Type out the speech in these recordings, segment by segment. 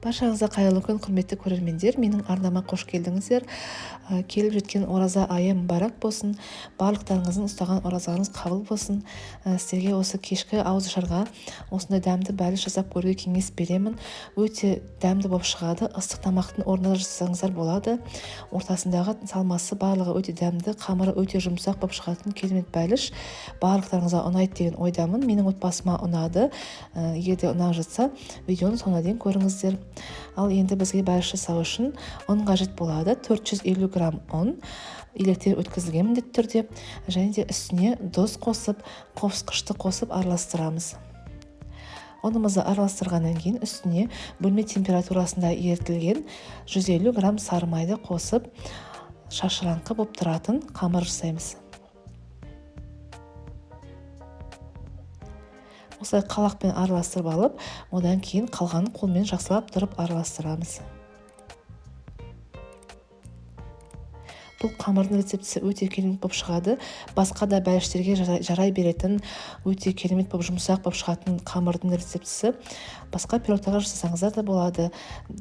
Баршаңызға қайырлы күн, құрметті көрермендер. Менің арнама қош келдіңіздер. Келіп жеткен ораза айы мүбәрак болсын. Барлықтарыңыздың ұстаған оразаңыз қабыл болсын. Сіздерге осы кешкі ауызашарға осындай дәмді бәліш жасап көруге кеңес беремін. Өте дәмді болып шығады. Ыстық тамақтың орнына жасасаңыздар болады. Ортасындағы салмасы барлығы өте дәмді, қамыры өте жұмсақ болып шығатын керемет бәліш. Барлықтарыңызға ұнайды деген ойдамын. Менің отбасыма ұнады. Егер де ұнап жатса, видеоны соңына дейін көріңіздер. Ал енді бізге бәліш жасау үшін ұн қажет болады. 450 грамм ұн електен өткізілген міндетті түрде, және де үстіне тұз қосып, қосқышты қосып араластырамыз. Ұнымызды араластырғаннан кейін үстіне бөлме температурасында ерітілген 150 грамм сары майды қосып, шашыраңқы болып тұратын қамыр жасаймыз. Осылай қалақпен араластырып алып, одан кейін қалғанын қолмен жақсылап тұрып араластырамыз. Бұл қамырдың рецептісі өте керемет болып шығады. Басқа да бәліштерге жарай беретін, өте керемет болып жұмсақ болып шығатын қамырдың рецептісі. Басқа пирогтарға жасасаңыздар да болады.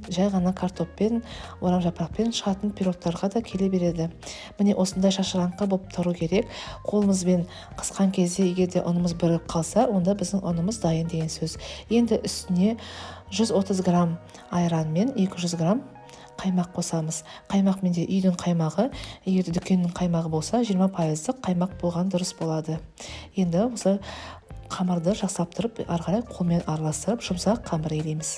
Жай ғана картоппен, орам жапырақпен шығатын пирогтарға да келе береді. Міне осындай шашыраңқы болып тұру керек. Қолымызбен қысқан кезде егер де ұнымыз бірігіп қалса, онда біздің ұнымыз дайын деген сөз. Енді үстіне 130 грамм айран мен 200 грамм қаймақ қосамыз. Қаймақ менде үйдің қаймағы, егер дүкеннің қаймағы болса 20% қаймақ болған дұрыс болады. Енді осы қамырды жақсылап тұрып, ары қарай қолмен араластырып, жұмсақ қамыр илейміз.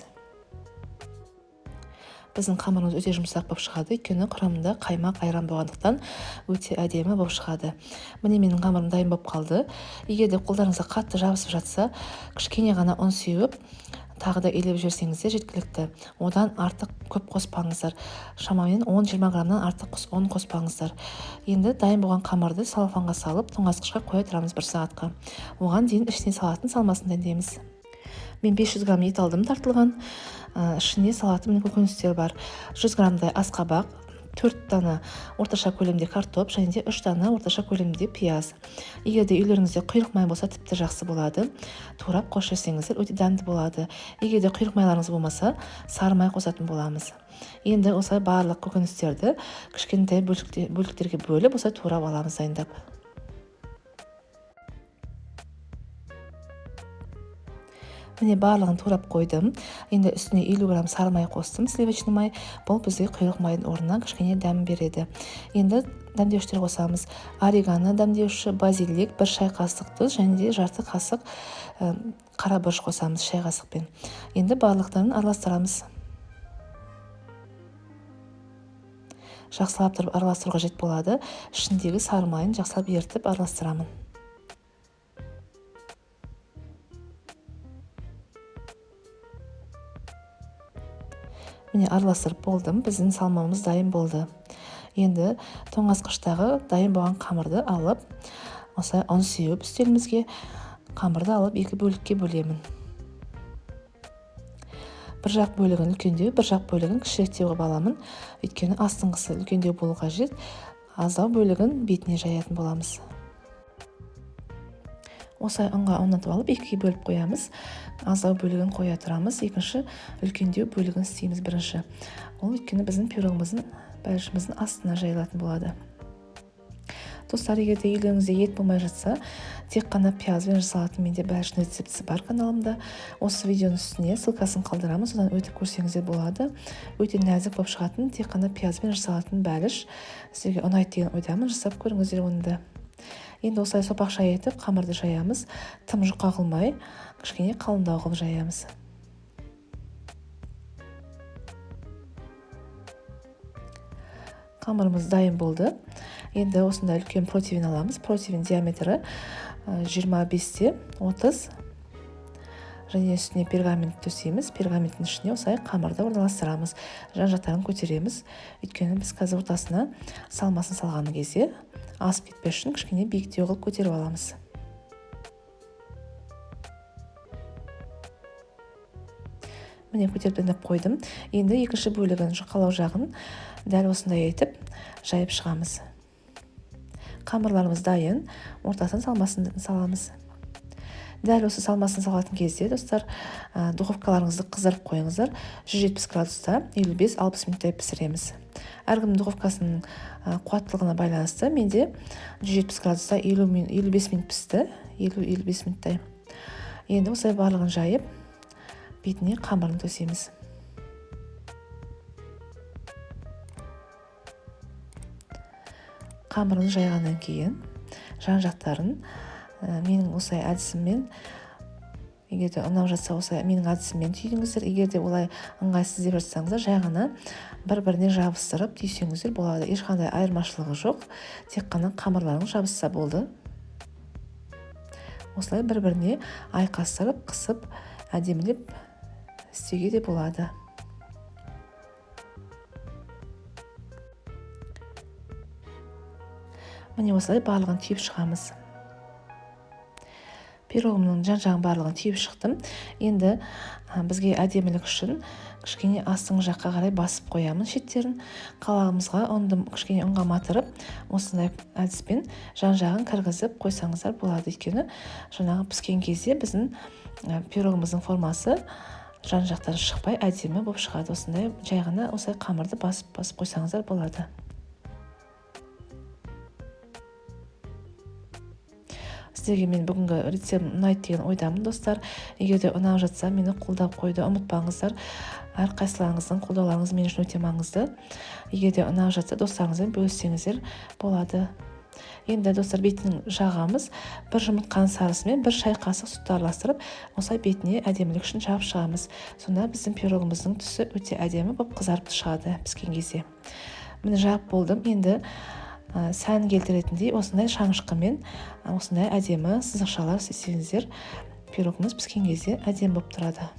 Біздің қамырымыз өте жұмсақ болып шығады, өйткені құрамында қаймақ айран болғандықтан өте әдемі болып шығады. Міне менің қамырым дайын болып қалды. Егер де қолдарыңызға қатты жабысып жатса, кішкене ғана ұн сеуіп, тағы да илеп жіберсеңіздер жеткілікті. Одан артық көп қоспаңыздар. Шамамен 10-20 граммнан артық ұн қоспаңыздар. Енді дайын болған қамырды салфанға салып, тоңазытқышқа қоя тұрамыз 1 сағатқа. Оған дейін ішіне салатын салмасын дайындаймыз. Мен 500 грамм ет алдым тартылған. Ішіне салатын көкөністер бар. 100 граммдай асқабақ, 4 дана орташа көлемде картоп, және де 3 дана орташа көлемде пияз. Егер де үйлеріңізде құйрық май болса, тіпті жақсы болады. Турап қосып жесеңіздер өте дәмді болады. Егер де құйрық майларыңыз болмаса, сары май қосатын боламыз. Енді осылай барлық көкөністерді кішкентай бөліктерге бөліп, осылай турап аламыз дайындап. Міне барлығын турап қойдым. Енді үстіне 50 грамм сары май қостым, сливочный май. Бұл бізге құйрық майдың орнына кішкене дәм береді. Енді дәмдеуіштер қосамыз. Орегано дәмдеуші, базилик, 1 шай қасық тұз, және де жарты қасық қара бұрыш қосамыз шай қасықпен. Енді барлықтарын араластырамыз. Жақсылап тұрып араластыруға қажет болады. Ішіндегі сары майын жақсылап ерітіп араластырамын. Міне араластырып болдым, біздің салмамыз дайын болды. Енді тоңазытқыштағы дайын болған қамырды алып, осылай ұн сеуіп үстелімізге қамырды алып 2 бөлікке бөлемін. Бір жақ бөлігін үлкендеу, бір жақ бөлігін кішіректеу қылып аламын. Өйткені астыңғысы үлкендеу болу қажет. Аздау бөлігін бетіне жаятын боламыз. Осылай ұнға ұнатып алып 2-ге бөліп қоямыз. Аздау бөлігін қоя тұрамыз. Екінші үлкендеу бөлігін істейміз бірінші. Ол өйткені біздің пирогымыздың, бәлішіміздің астына жайылатын болады. Достар, егер де үйлеріңізде ет болмай жатса, тек қана пиязбен жасалатын менде бәліштің рецептісі бар каналымда. Осы видеоның үстіне ссылкасын қалдырамыз, содан өтіп көрсеңіздер болады. Өте нәзік болып шығатын, тек қана пиязбен жасалатын бәліш. Сіздерге ұнайды деген ойдамын, жасап көріңіздер оны да. Енді осылай сопақша етіп қамырды жаямыз. Тым жұқа қылмай, кішкене қалыңдау қылып жаямыз. Қамырымыз дайын болды. Енді осындай үлкен противень аламыз. Противень диаметрі 25-те 30. Және үстіне пергамент төсейміз. Пергаменттің ішіне осылай қамырды орналастырамыз. Жан-жақтарын көтереміз. Өйткені біз қазір ортасына салмасын салған кезде асып кетпес үшін кішкене биіктеу қылып көтеріп аламыз. Міне көтеріп дайындап қойдым. Енді екінші бөлігін жұқалау жағын дәл осындай етіп жайып шығамыз. Қамырларымыз дайын, ортасын салмасын саламыз. Дәл осы салмасын салатын кезде достар, духовкаларыңызды қыздырып қойыңыздар. 170 градуста 55-60 минуттай пісіреміз. Әркімнің духовкасының қуаттылығына байланысты. Менде 170 градуста 55 минут пісті, 50-55 минуттай. Енді осылай барлығын жайып, бетіне қамырын төсейміз. Қамырын жайғаннан кейін жан жақтарын менің осылай әдісіммен, егер де ұнап жатса осылай менің әдісіммен түйдіңіздер. Егер де олай ыңғайсыз деп жатсаңыздар, жай ғана бір-біріне жабыстырып түйсеңіздер болады. Ешқандай айырмашылығы жоқ. Тек қана қамырларыңыз жабысса болды. Осылай бір-біріне айқастырып, қысып, әдемілеп істеуге де болады. Міне осылай барлығын түйіп шығамыз. Пирогымның жан-жағын барлығын түйіп шықтым. Енді бізге әдемілік үшін кішкене астың жаққа қарай басып қоямыз шеттерін. Қалағымызға ұнды кішкене ұнға матырып, осындай әдіспен жан-жағын кіргізіп қойсаңыздар болады. Өйткені жаңағы піскен кезде біздің пирогымыздың формасы жан жақтары шықпай әдемі болып шығады. Осындай жай ғана осылай қамырды басып қойсаңыздар болады. Сіздерге мен бүгінгі рецепт ұнайды деген ойдамын, достар. Егер де ұнап жатса, мені қолдап қойды ұмытпаңыздар. Әрқайсыларыңыздың қолдауларыңыз мен үшін өте маңызды. Егер де ұнап жатса, достарыңызбен бөліссеңіздер болады. Енді достар, бетінің жағамыз бір жұмыртқаның сарысымен бір шай қасық сүтті араластырып, осылай бетіне әдемілік үшін жабып шығамыз. Сонда біздің пирогымыздың түсі өте әдемі болып қызарып шығады піскен кезде. Міне жабып болдым. Енді сән келтіретіндей осындай шамышқымен осындай әдемі сызықшалар істесеңіздер, пирогымыз піскен кезде әдемі болып тұрады.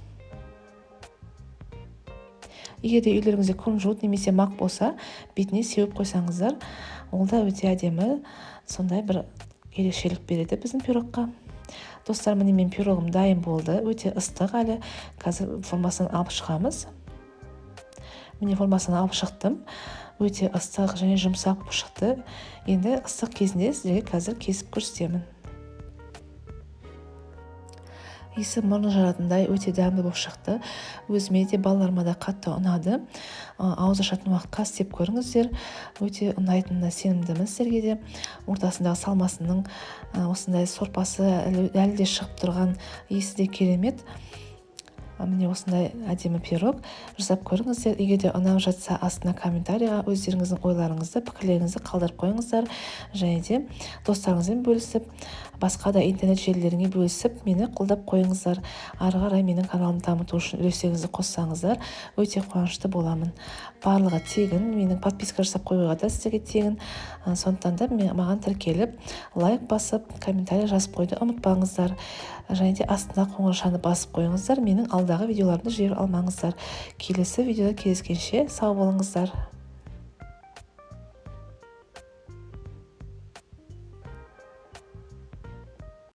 Егер де үйлеріңізде кунжут немесе мак болса, бетіне сеуіп қойсаңыздар, ол да өте әдемі, сондай бір ерекшелік береді біздің пирогқа. Достар, міне мен пирогым дайын болды, өте ыстық әлі. Қазір формасын алып шығамыз. Міне формасын алып шықтым. Өте ыстық және жұмсақ шықты. Енді ыстық кезінде сіздерге қазір кесіп көрсетемін. Иісі мұрын жаратындай өте дәмді болып шықты. Өзіме де балаларыма да қатты ұнады. Ауыз ашатын уақытқа істеп көріңіздер. Өте ұнайтынына сенімдімін сіздерге де. Ортасындағы салмасының осындай сорпасы әлі де шығып тұрған иісі де керемет. Міне осындай әдемі пирог жасап көріңіздер. Егер де ұнап жатса, астына комментарийға өздеріңіздің ойларыңызды, пікірлеріңізді қалдырып қойыңыздар. Және де достарыңызбен бөлісіп, басқа да интернет желілеріне бөлісіп, мені қолдап қойыңыздар. Ары қарай менің каналымды дамыту үшін үлестеріңізді қоссаңыздар, өте қуанышты боламын. Барлығы тегін, менің подписка жасап қоюға да сіздерге тегін. Сондықтан да маған тіркеліп, лайк басып, комментарий жазып қойды ұмытпаңыздар. Және де астына қоңыршаны басып қойыңыздар. Менің алдағы видеоларымды жіберіп алмаңыздар. Келесі видеода кездескенше сау болыңыздар.